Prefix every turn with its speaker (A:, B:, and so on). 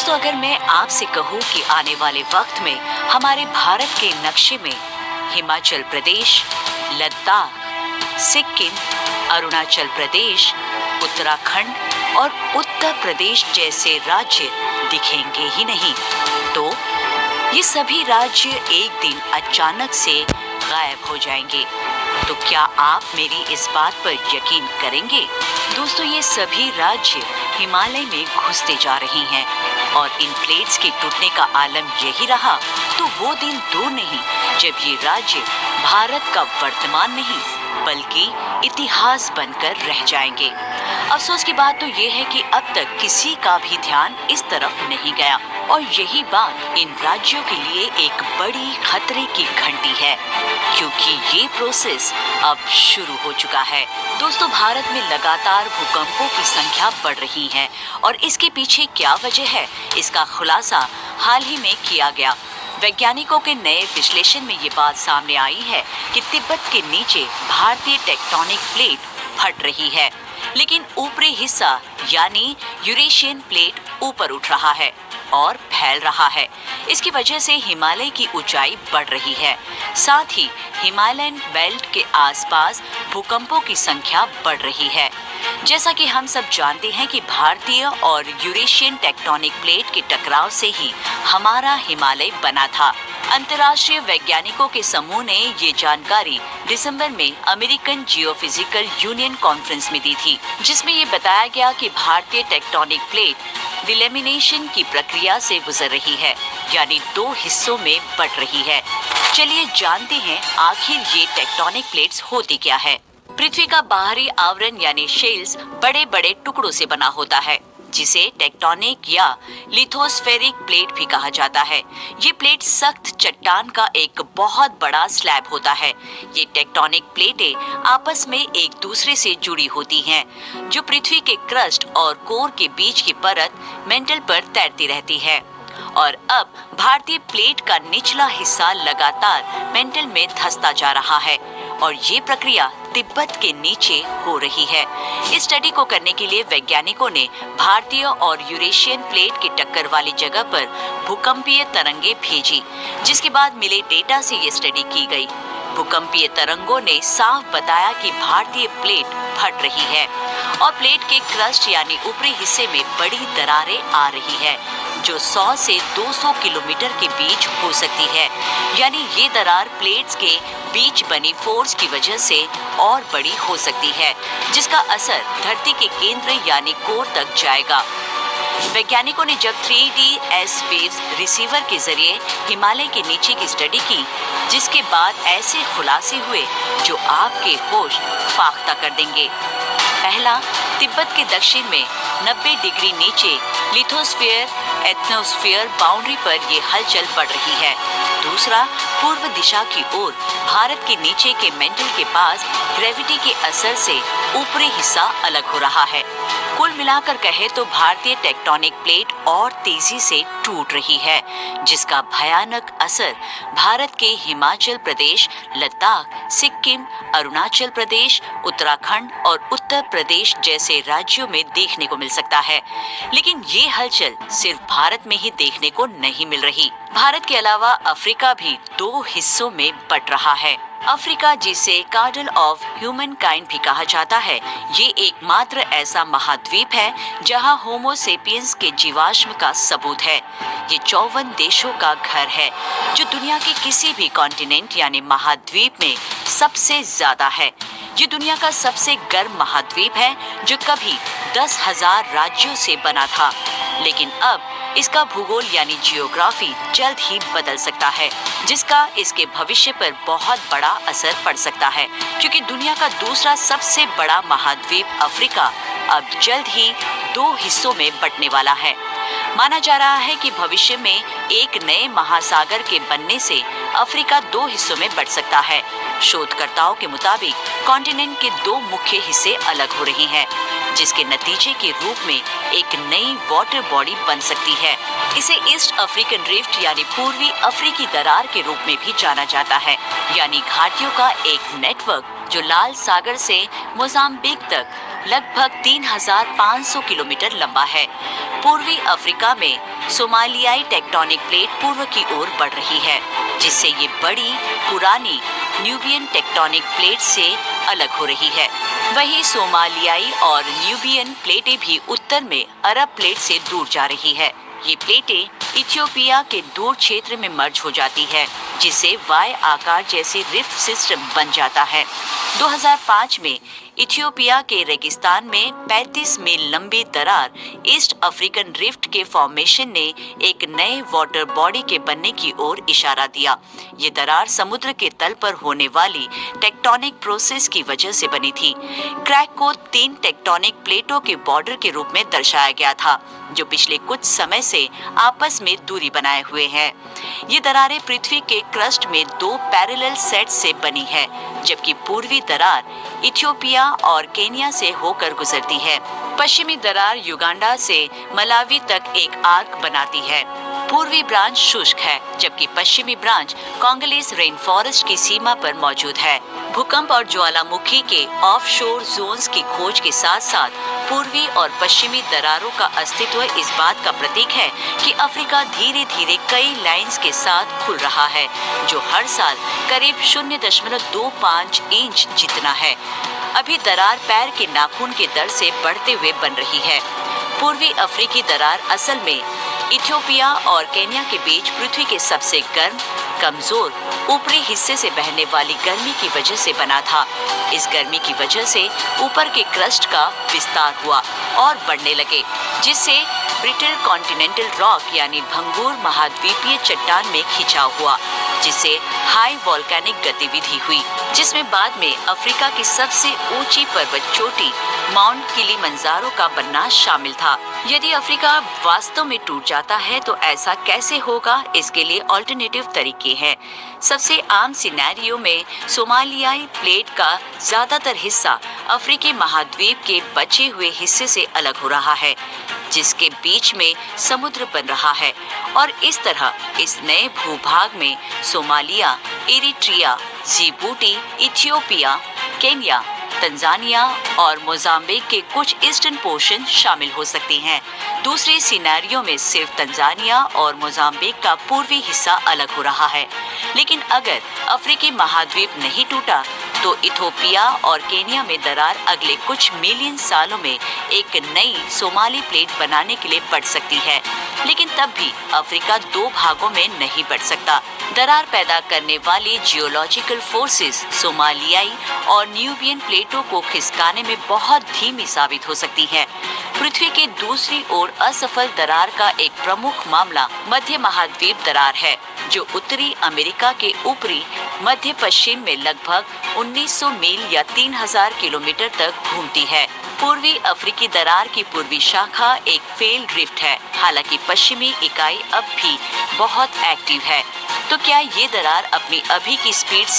A: दोस्तों, अगर मैं आपसे कहूँ कि आने वाले वक्त में हमारे भारत के नक्शे में हिमाचल प्रदेश, लद्दाख, सिक्किम, अरुणाचल प्रदेश, उत्तराखंड और उत्तर प्रदेश जैसे राज्य दिखेंगे ही नहीं, तो ये सभी राज्य एक दिन अचानक से गायब हो जाएंगे। तो क्या आप मेरी इस बात पर यकीन करेंगे? दोस्तों, ये सभी राज्य हिमालय में घुसते जा रहे हैं और इन प्लेट्स के टूटने का आलम यही रहा तो वो दिन दूर नहीं जब ये राज्य भारत का वर्तमान नहीं बल्कि इतिहास बनकर रह जाएंगे। अफसोस की बात तो ये है कि अब तक किसी का भी ध्यान इस तरफ नहीं गया और यही बात इन राज्यों के लिए एक बड़ी खतरे की घंटी है, क्योंकि ये प्रोसेस अब शुरू हो चुका है। दोस्तों, भारत में लगातार भूकंपों की संख्या बढ़ रही है और इसके पीछे क्या वजह है, इसका खुलासा हाल ही में किया गया। वैज्ञानिकों के नए विश्लेषण में ये बात सामने आई है कि तिब्बत के नीचे भारतीय टेक्टोनिक प्लेट फट रही है, लेकिन ऊपरी हिस्सा यानी यूरेशियन प्लेट ऊपर उठ रहा है और फैल रहा है। इसकी वजह से हिमालय की ऊंचाई बढ़ रही है। साथ ही हिमालयन बेल्ट के आसपास भूकंपों की संख्या बढ़ रही है। जैसा कि हम सब जानते हैं कि भारतीय और यूरेशियन टेक्टोनिक प्लेट के टकराव से ही हमारा हिमालय बना था। अंतर्राष्ट्रीय वैज्ञानिकों के समूह ने ये जानकारी दिसंबर में अमेरिकन जियोफिजिकल यूनियन कॉन्फ्रेंस में दी थी, जिसमें ये बताया गया कि भारतीय टेक्टोनिक प्लेट डिलेमिनेशन की प्रक्रिया से गुजर रही है, यानी दो हिस्सों में बट रही है। चलिए जानते हैं आखिर ये टेक्टोनिक प्लेट्स होती क्या है। पृथ्वी का बाहरी आवरण यानी शेल्स बड़े बड़े टुकड़ों से बना होता है, जिसे टेक्टोनिक या लिथोस्फेरिक प्लेट भी कहा जाता है। ये प्लेट सख्त चट्टान का एक बहुत बड़ा स्लैब होता है। ये टेक्टोनिक प्लेटें आपस में एक दूसरे से जुड़ी होती हैं, जो पृथ्वी के क्रस्ट और कोर के बीच की परत मेंटल पर तैरती रहती है। और अब भारतीय प्लेट का निचला हिस्सा लगातार मेंटल में धंसता जा रहा है और ये प्रक्रिया तिब्बत के नीचे हो रही है। इस स्टडी को करने के लिए वैज्ञानिकों ने भारतीय और यूरेशियन प्लेट की टक्कर वाली जगह पर भूकंपीय तरंगे भेजी, जिसके बाद मिले डेटा से ये स्टडी की गई। भूकंपीय तरंगों ने साफ बताया कि भारतीय प्लेट फट रही है और प्लेट के क्रस्ट यानी ऊपरी हिस्से में बड़ी दरारें आ रही है, जो 100 से 200 किलोमीटर के बीच हो सकती है। यानी ये दरार प्लेट्स के बीच बनी फोर्स की वजह से और बड़ी हो सकती है, जिसका असर धरती के केंद्र यानी कोर तक जाएगा। वैज्ञानिकों ने जब 3DS वेव्स रिसीवर के जरिए हिमालय के नीचे की स्टडी की, जिसके बाद ऐसे खुलासे हुए जो आपके होश फाख्ता कर देंगे। पहला, तिब्बत के दक्षिण में 90 डिग्री नीचे लिथोस्फीयर एथनोस्फीयर बाउंड्री पर ये हलचल बढ़ रही है। दूसरा, पूर्व दिशा की ओर भारत के नीचे के मेंटल के पास ग्रेविटी के असर से ऊपरी हिस्सा अलग हो रहा है। कुल मिलाकर कहे तो भारतीय टेक्टोनिक प्लेट और तेजी से टूट रही है, जिसका भयानक असर भारत के हिमाचल प्रदेश, लद्दाख, सिक्किम, अरुणाचल प्रदेश, उत्तराखंड और उत्तर प्रदेश जैसे राज्यों में देखने को मिल सकता है। लेकिन ये हलचल सिर्फ भारत में ही देखने को नहीं मिल रही। भारत के अलावा अफ्रीका भी दो हिस्सों में बट रहा है। अफ्रीका, जिसे कार्डल ऑफ ह्यूमन काइंड भी कहा जाता है, ये एकमात्र ऐसा महाद्वीप है जहां होमोसेपियंस के जीवाश्म का सबूत है। ये 54 देशों का घर है, जो दुनिया के किसी भी कॉन्टिनेंट यानी महाद्वीप में सबसे ज्यादा है। ये दुनिया का सबसे गर्म महाद्वीप है, जो कभी 10,000 राज्यों से बना था, लेकिन अब इसका भूगोल यानी जियोग्राफी जल्द ही बदल सकता है, जिसका इसके भविष्य पर बहुत बड़ा असर पड़ सकता है, क्योंकि दुनिया का दूसरा सबसे बड़ा महाद्वीप अफ्रीका अब जल्द ही दो हिस्सों में बंटने वाला है। माना जा रहा है कि भविष्य में एक नए महासागर के बनने से अफ्रीका दो हिस्सों में बंट सकता है। शोधकर्ताओं के मुताबिक कॉन्टिनेंट के दो मुख्य हिस्से अलग हो रहे हैं, जिसके नतीजे के रूप में एक नई वाटर बॉडी बन सकती है। इसे ईस्ट अफ्रीकन रिफ्ट यानी पूर्वी अफ्रीकी दरार के रूप में भी जाना जाता है, यानी घाटियों का एक नेटवर्क जो लाल सागर से मोजाम्बिक तक लगभग 3,500 किलोमीटर लंबा है। पूर्वी अफ्रीका में सोमालियाई टेक्टोनिक प्लेट पूर्व की ओर बढ़ रही है, जिससे ये बड़ी पुरानी न्यूबियन टेक्टोनिक प्लेट से अलग हो रही है। वहीं सोमालियाई और न्यूबियन प्लेटें भी उत्तर में अरब प्लेट से दूर जा रही है। ये प्लेटें इथियोपिया के दूर क्षेत्र में मर्ज हो जाती है, जिससे वाई आकार जैसे रिफ्ट सिस्टम बन जाता है। 2005 में इथियोपिया के रेगिस्तान में 35 मील लंबी दरार ईस्ट अफ्रीकन रिफ्ट के फॉर्मेशन ने एक नए वाटर बॉडी के बनने की ओर इशारा दिया। ये दरार समुद्र के तल पर होने वाली टेक्टोनिक प्रोसेस की वजह से बनी थी। क्रैक को 3 टेक्टोनिक प्लेटों के बॉर्डर के रूप में दर्शाया गया था, जो पिछले कुछ समय से आपस में दूरी बनाए हुए हैं। ये दरारें पृथ्वी के क्रस्ट में 2 पैरेलल सेट से बनी है, जबकि पूर्वी दरार इथियोपिया और केन्या से होकर गुजरती है। पश्चिमी दरार युगांडा से मलावी तक एक आर्क बनाती है। पूर्वी ब्रांच शुष्क है, जबकि पश्चिमी ब्रांच कांगोलीज रेन फॉरेस्ट की सीमा पर मौजूद है। भूकंप और ज्वालामुखी के ऑफशोर जोन्स की खोज के साथ साथ पूर्वी और पश्चिमी दरारों का अस्तित्व इस बात का प्रतीक है कि अफ्रीका धीरे धीरे कई लाइंस के साथ खुल रहा है, जो हर साल करीब 0.25 इंच जितना है। अभी दरार पैर के नाखून के दर से बढ़ते हुए बन रही है। पूर्वी अफ्रीकी दरार असल में इथियोपिया और केन्या के बीच पृथ्वी के सबसे गर्म, कमजोर ऊपरी हिस्से से बहने वाली गर्मी की वजह से बना था। इस गर्मी की वजह से ऊपर के क्रस्ट का विस्तार हुआ और बढ़ने लगे, जिससे ब्रिटल कॉन्टिनेंटल रॉक यानी भंगूर महाद्वीपीय चट्टान में खिंचाव हुआ, जिससे हाई वोल्केनिक गतिविधि हुई, जिसमें बाद में अफ्रीका की सबसे ऊंची पर्वत चोटी माउंट किलिमंजारो का बनना शामिल था। यदि अफ्रीका वास्तव में टूट जाता है तो ऐसा कैसे होगा, इसके लिए ऑल्टरनेटिव तरीके हैं। सबसे आम सिनेरियो में सोमालियाई प्लेट का ज्यादातर हिस्सा अफ्रीकी महाद्वीप के बचे हुए हिस्से से अलग हो रहा है, जिसके बीच में समुद्र बन रहा है, और इस तरह इस नए भूभाग में Somalia, Eritrea, Djibouti, Ethiopia, Kenya, Tanzania और मोजाम्बिक के कुछ ईस्टर्न पोर्शन शामिल हो सकती हैं। दूसरे सिनेरियो में सिर्फ तंजानिया और मोजाम्बिक का पूर्वी हिस्सा अलग हो रहा है। लेकिन अगर अफ्रीकी महाद्वीप नहीं टूटा तो इथियोपिया और केन्या में दरार अगले कुछ मिलियन सालों में एक नई सोमाली प्लेट बनाने के लिए बढ़ सकती है। लेकिन तब भी अफ्रीका 2 भागों में नहीं बढ़ सकता। दरार पैदा करने वाली जियोलॉजिकल फोर्सेस सोमालियाई और न्यूबियन प्लेटों को खिसकाने में बहुत धीमी साबित हो सकती है। पृथ्वी के दूसरी ओर असफल दरार का एक प्रमुख मामला मध्य महाद्वीप दरार है, जो उत्तरी अमेरिका के ऊपरी मध्य पश्चिम में लगभग 1900 मील या 3000 किलोमीटर तक घूमती है। पूर्वी अफ्रीकी दरार की पूर्वी शाखा एक फेल्ड रिफ्ट है, हालांकि पश्चिमी इकाई अब भी बहुत एक्टिव है। तो क्या ये दरार अपनी अभी की स्पीड से